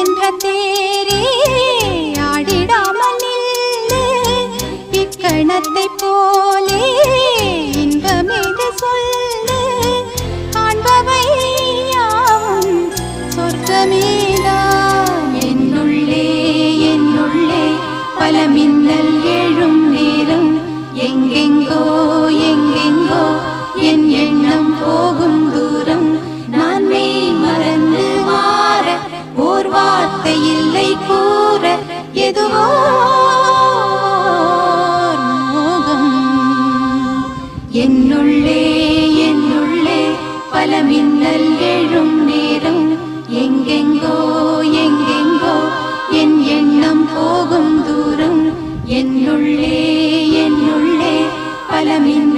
என்ற தேரே ஆடிடாமல் நில்லு இக்கணத்தை போலே இன்பமேது சொல்லு காண்பவை யாவும் சொர்க்கமேதான் என்னுள்ளே என்னுள்ளே பல மின்னல் எழும் நேரம் எங்கெங்கோ எங்கெங்கோ என் எண்ணம் போகும் தூரம் நான் மெய் மறந்து மாற ஓர் வார்த்தை இல்லை கூற எதுவோ மோகம் என்னுள்ளே என்னுள்ளே பல மின்னல் எழும் நேரம் எங்கெங்கோ எங்கெங்கோ என் எண்ணம் போகும் தூரம் என்னுள்ளே என்னுள்ளே பல மின்னல்